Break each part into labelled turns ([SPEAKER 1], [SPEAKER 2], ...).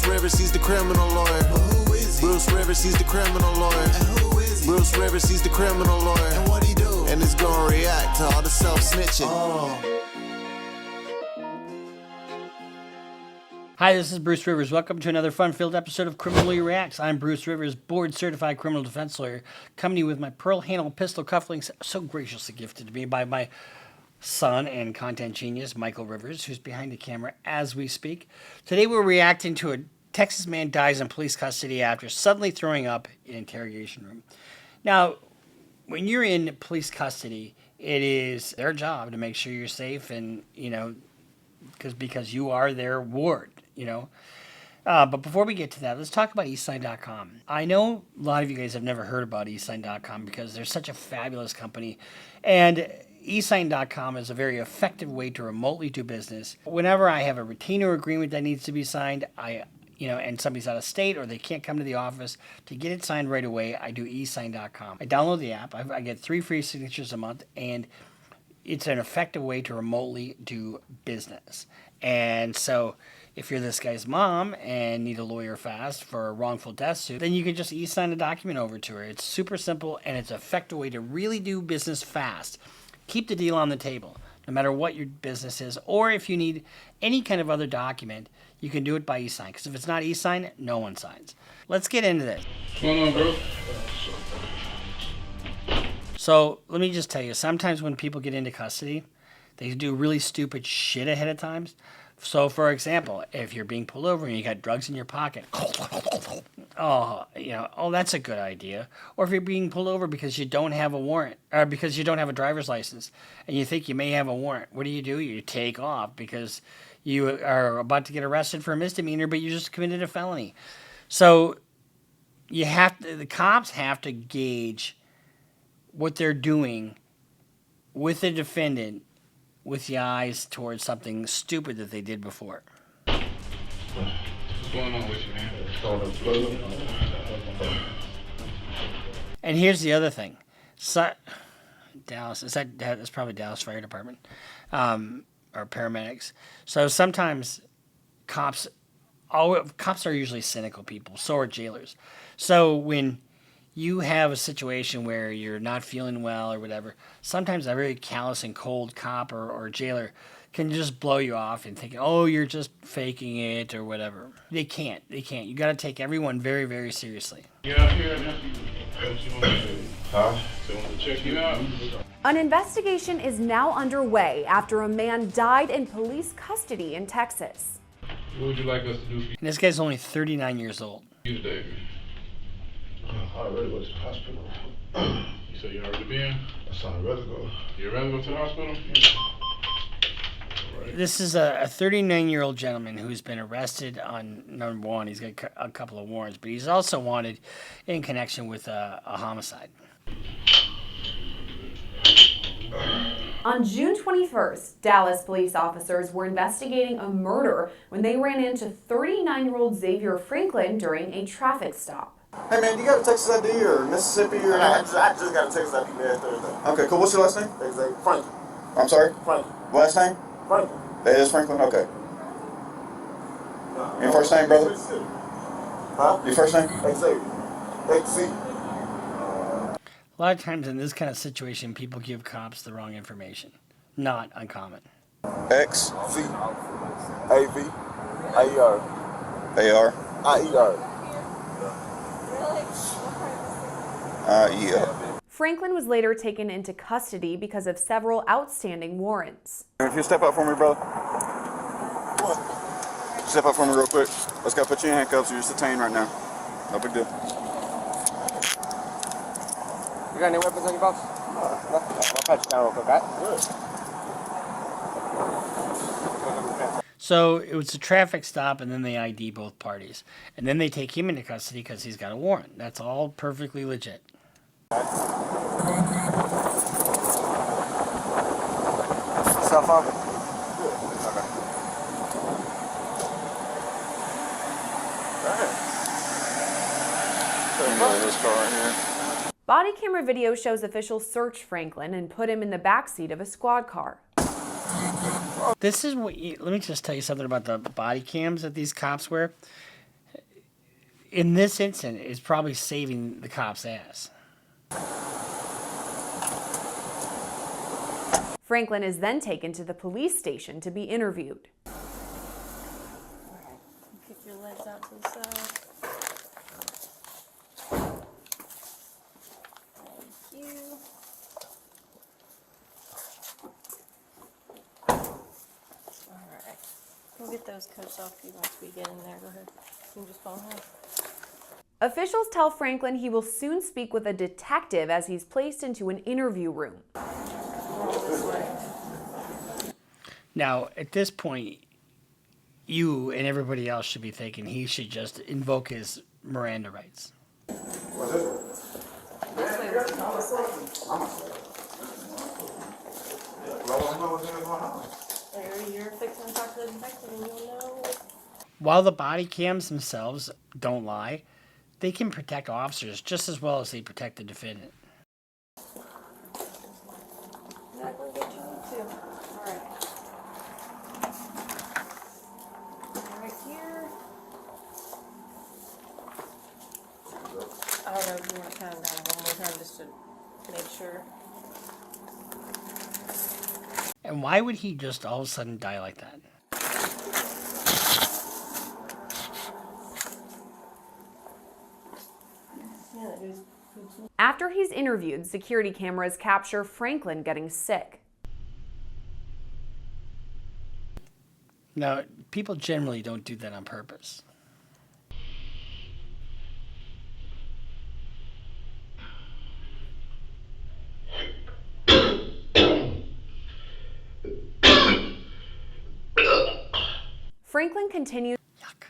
[SPEAKER 1] Rivers, he's the criminal lawyer.
[SPEAKER 2] But who is he?
[SPEAKER 1] Bruce Rivers, he's the criminal lawyer.
[SPEAKER 2] And who is he?
[SPEAKER 1] Bruce Rivers, he's the criminal lawyer.
[SPEAKER 2] And what he do?
[SPEAKER 1] And he's gonna react to all the self-snitching.
[SPEAKER 3] Hi, this is Bruce Rivers. Welcome to another fun-filled episode of Criminally Reacts. I'm Bruce Rivers, board-certified criminal defense lawyer, coming to you with my pearl-handled pistol cufflinks, so graciously gifted to me by my son and content genius, Michael Rivers, who's behind the camera as we speak. Today we're reacting to a Texas man dies in police custody after suddenly throwing up in an interrogation room. Now, when you're in police custody, it is their job to make sure you're safe and, because you are their ward, But before we get to that, let's talk about eastsign.com. I know a lot of you guys have never heard about eastsign.com because they're such a fabulous company. And eastsign.com is a very effective way to remotely do business. Whenever I have a retainer agreement that needs to be signed, and somebody's out of state or they can't come to the office to get it signed right away, I do eastsign.com. I download the app. I get 3 free signatures a month, and it's an effective way to remotely do business. And so if you're this guy's mom and need a lawyer fast for a wrongful death suit, then you can just e-sign a document over to her. It's super simple, and it's an effective way to really do business fast. Keep the deal on the table, no matter what your business is. Or if you need any kind of other document, you can do it by e-sign. Because if it's not e-sign, no one signs. Let's get into this.
[SPEAKER 4] What's going on, bro?
[SPEAKER 3] So let me just tell you, sometimes when people get into custody, they do really stupid shit ahead of time. So, for example, if you're being pulled over and you got drugs in your pocket, that's a good idea. Or if you're being pulled over because you don't have a warrant, or because you don't have a driver's license, and you think you may have a warrant, what do? You take off because you are about to get arrested for a misdemeanor, but you just committed a felony. So the cops have to gauge what they're doing with the defendant with the eyes towards something stupid that they did before.
[SPEAKER 4] What's going on with you, man?
[SPEAKER 3] And here's the other thing. Dallas, that's probably Dallas Fire Department, or paramedics. So sometimes cops are usually cynical people, so are jailers. So when you have a situation where you're not feeling well or whatever, sometimes a very callous and cold cop or jailer can just blow you off and think, oh, you're just faking it or whatever. They can't. You got to take everyone very, very seriously.
[SPEAKER 4] Get out here and help you. Huh? They want to check you out.
[SPEAKER 5] An investigation is now underway after a man died in police custody in Texas.
[SPEAKER 4] What would you like us to do for
[SPEAKER 3] And this guy's only 39 years old.
[SPEAKER 4] you today?
[SPEAKER 6] I already went to the hospital.
[SPEAKER 4] You said you already been?
[SPEAKER 6] That's how I'd rather go.
[SPEAKER 4] You rather go to the hospital? All right.
[SPEAKER 3] This is a 39-year-old gentleman who's been arrested on, number one, he's got a couple of warrants, but he's also wanted in connection with a homicide.
[SPEAKER 5] On June 21st, Dallas police officers were investigating a murder when they ran into 39-year-old Xavier Franklin during a traffic stop.
[SPEAKER 7] Hey man, you got a Texas ID or Mississippi or?
[SPEAKER 8] I just got a Texas ID last Thursday.
[SPEAKER 7] Okay, cool. What's your last name?
[SPEAKER 8] Exactly. Franklin.
[SPEAKER 7] I'm sorry?
[SPEAKER 8] Franklin.
[SPEAKER 7] Last name?
[SPEAKER 8] Franklin.
[SPEAKER 7] That is Franklin? Okay. Your first name, brother?
[SPEAKER 8] Huh?
[SPEAKER 7] Your first name?
[SPEAKER 8] Xavier. XC.
[SPEAKER 3] A lot of times in this kind of situation, people give cops the wrong information. Not uncommon.
[SPEAKER 7] X?
[SPEAKER 8] C. A. V. A. E. R.
[SPEAKER 7] A. R.
[SPEAKER 8] I. E. R.
[SPEAKER 7] Yeah.
[SPEAKER 5] Franklin was later taken into custody because of several outstanding warrants.
[SPEAKER 7] If you step up for me, brother. Step up for me real quick. Let's go put you in handcuffs. You're just detained right now. No big deal.
[SPEAKER 9] You got any weapons on you, boss? No. I'll pat you down real quick, alright?
[SPEAKER 3] So it was a traffic stop, and then they ID both parties. And then they take him into custody because he's got a warrant. That's all perfectly legit.
[SPEAKER 9] Cell phone?
[SPEAKER 7] Okay. This car right here.
[SPEAKER 5] Body camera video shows officials search Franklin and put him in the backseat of a squad car.
[SPEAKER 3] This is what let me just tell you something about the body cams that these cops wear. in this incident, is probably saving the cop's ass.
[SPEAKER 5] Franklin is then taken to the police station to be interviewed.
[SPEAKER 10] Kick your legs out to the side. Thank you. Alright. We'll get those coats off you once we get in there. Go ahead. You can just phone home.
[SPEAKER 5] Officials tell Franklin he will soon speak with a detective as he's placed into an interview room.
[SPEAKER 3] Now, at this point, you and everybody else should be thinking he should just invoke his Miranda rights.
[SPEAKER 10] You're fixing to talk to the detective and you'll know.
[SPEAKER 3] While the body cams themselves don't lie, they can protect officers just as well as they protect the defendant.
[SPEAKER 10] Exactly what you need to. Alright. Right here. I don't know if you want to count down one more time just to make sure.
[SPEAKER 3] And why would he just all of a sudden die like that?
[SPEAKER 10] Yeah, that is.
[SPEAKER 5] After he's interviewed, security cameras capture Franklin getting sick.
[SPEAKER 3] Now, people generally don't do that on purpose.
[SPEAKER 5] Franklin continues.
[SPEAKER 3] Yuck.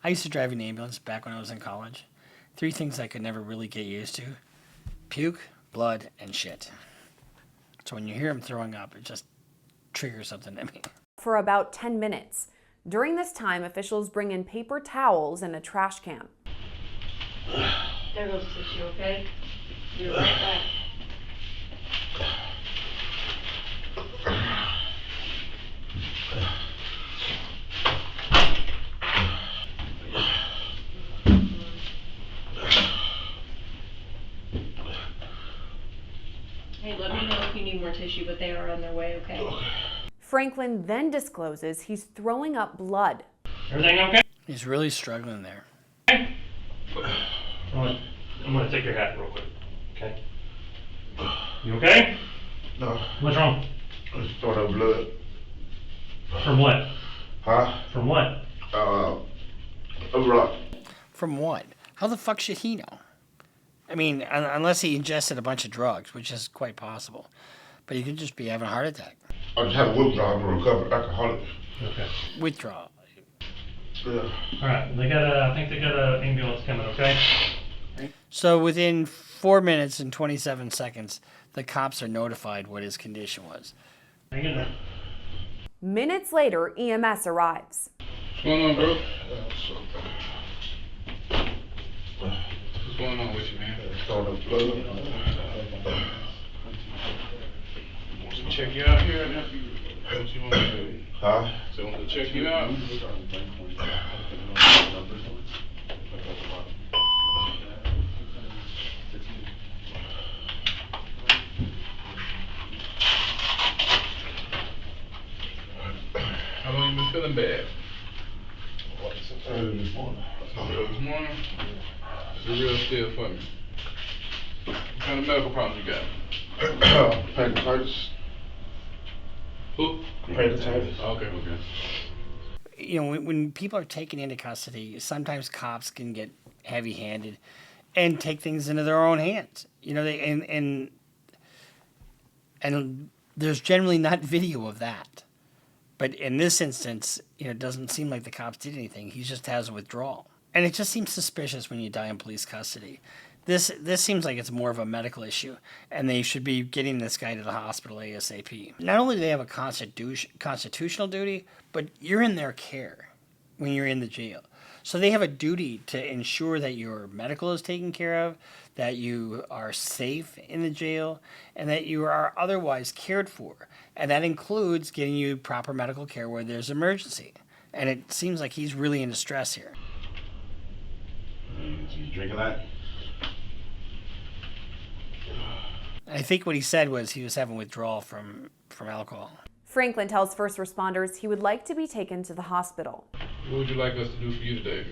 [SPEAKER 3] I used to drive an ambulance back when I was in college. 3 things I could never really get used to: puke, blood, and shit. So when you hear him throwing up, it just triggers something in me.
[SPEAKER 5] For about 10 minutes. During this time, officials bring in paper towels and a trash can.
[SPEAKER 10] There goes tissue, okay? You're right back. Hey, let me know if you need more tissue, but they are on their way, okay?
[SPEAKER 5] Franklin then discloses he's throwing up blood.
[SPEAKER 11] Everything okay?
[SPEAKER 3] He's really struggling there.
[SPEAKER 11] I'm gonna take your hat real quick, okay? You okay?
[SPEAKER 6] No,
[SPEAKER 11] What's wrong?
[SPEAKER 6] I just thought of blood.
[SPEAKER 11] From what?
[SPEAKER 6] Huh?
[SPEAKER 11] From what?
[SPEAKER 6] A rock.
[SPEAKER 3] From what? How the fuck should he know? I mean, unless he ingested a bunch of drugs, which is quite possible. But he could just be having a heart attack.
[SPEAKER 6] I just had a withdrawal. I'm a recovered alcoholic.
[SPEAKER 11] Okay.
[SPEAKER 3] Withdrawal.
[SPEAKER 6] Yeah.
[SPEAKER 11] Alright, I think they got an ambulance coming, okay?
[SPEAKER 3] So within 4 minutes and 27 seconds, the cops are notified what his condition was.
[SPEAKER 11] Hang in there.
[SPEAKER 5] Minutes later, EMS arrives.
[SPEAKER 4] What's going on, bro? What's going on with you, man?
[SPEAKER 6] Thought of blood.
[SPEAKER 4] Check you out here. What you want to do?
[SPEAKER 6] Huh?
[SPEAKER 4] So I want to check you out. How long you been feeling bad?
[SPEAKER 6] Early this morning.
[SPEAKER 4] Early this morning? It's a real still for me. What kind of medical problems you got?
[SPEAKER 6] Pancreatitis.
[SPEAKER 4] Who?
[SPEAKER 6] Pancreatitis.
[SPEAKER 4] Okay.
[SPEAKER 3] You know, when people are taken into custody, sometimes cops can get heavy-handed and take things into their own hands. You know, and there's generally not video of that. But in this instance, you know, it doesn't seem like the cops did anything. He just has a withdrawal. And it just seems suspicious when you die in police custody. This seems like it's more of a medical issue, and they should be getting this guy to the hospital ASAP. Not only do they have a constitutional duty, but you're in their care when you're in the jail. So they have a duty to ensure that your medical is taken care of, that you are safe in the jail, and that you are otherwise cared for. And that includes getting you proper medical care where there's emergency. And it seems like he's really in distress here.
[SPEAKER 11] So you drink a lot?
[SPEAKER 3] I think what he said was he was having withdrawal from alcohol.
[SPEAKER 5] Franklin tells first responders he would like to be taken to the hospital.
[SPEAKER 4] What would you like us to do for you today?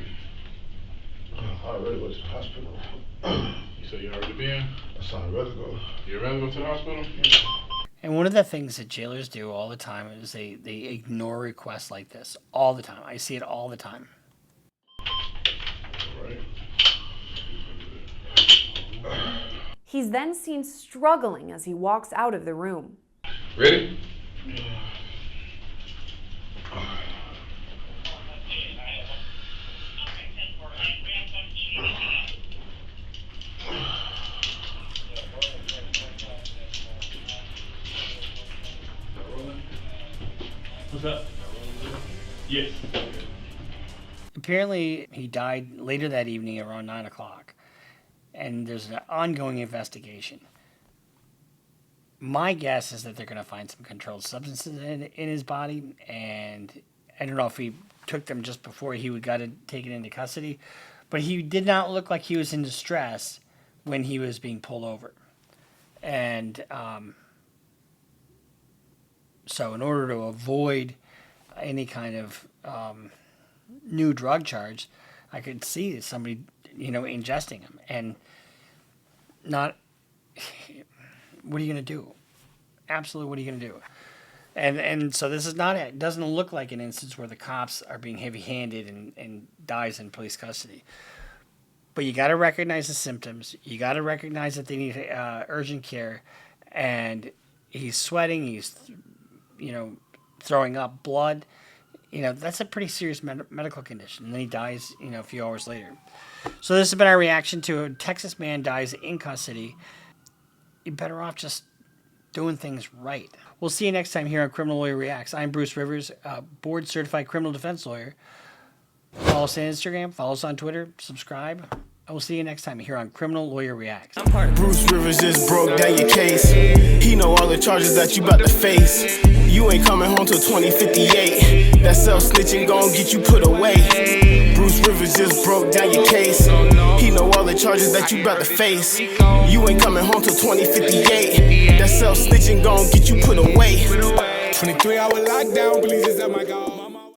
[SPEAKER 6] I already went to the hospital.
[SPEAKER 4] You said you already been?
[SPEAKER 6] That's how I'd rather go.
[SPEAKER 4] You'd rather go to the hospital?
[SPEAKER 3] And one of the things that jailers do all the time is they ignore requests like this all the time. I see it all the time.
[SPEAKER 4] All right.
[SPEAKER 5] He's then seen struggling as he walks out of the room.
[SPEAKER 4] Ready?
[SPEAKER 11] What's up? Yes.
[SPEAKER 3] Apparently, he died later that evening around 9 o'clock. And there's an ongoing investigation. My guess is that they're going to find some controlled substances in his body. And I don't know if he took them just before he got taken into custody. But he did not look like he was in distress when he was being pulled over. And so in order to avoid any kind of new drug charge, I could see somebody, ingesting them. And not, what are you going to do? Absolutely, what are you going to do? And so this is not, it doesn't look like an instance where the cops are being heavy-handed and dies in police custody. But you got to recognize the symptoms. You got to recognize that they need urgent care. And he's sweating. He's, throwing up blood. That's a pretty serious medical condition. And then he dies, a few hours later. So this has been our reaction to a Texas man dies in custody. You're better off just doing things right. We'll see you next time here on Criminal Lawyer Reacts. I'm Bruce Rivers, board-certified criminal defense lawyer. Follow us on Instagram, follow us on Twitter, subscribe. I will see you next time here on Criminal Lawyer Reacts.
[SPEAKER 12] Bruce Rivers just broke down your case. He know all the charges that you about to face. You ain't coming home till 2058. That self-snitching gon' get you put away. Bruce Rivers just broke down your case. He know all the charges that you about to face. You ain't coming home till 2058. That self-snitching gon' get you put away. 23-hour lockdown, police is at my goal.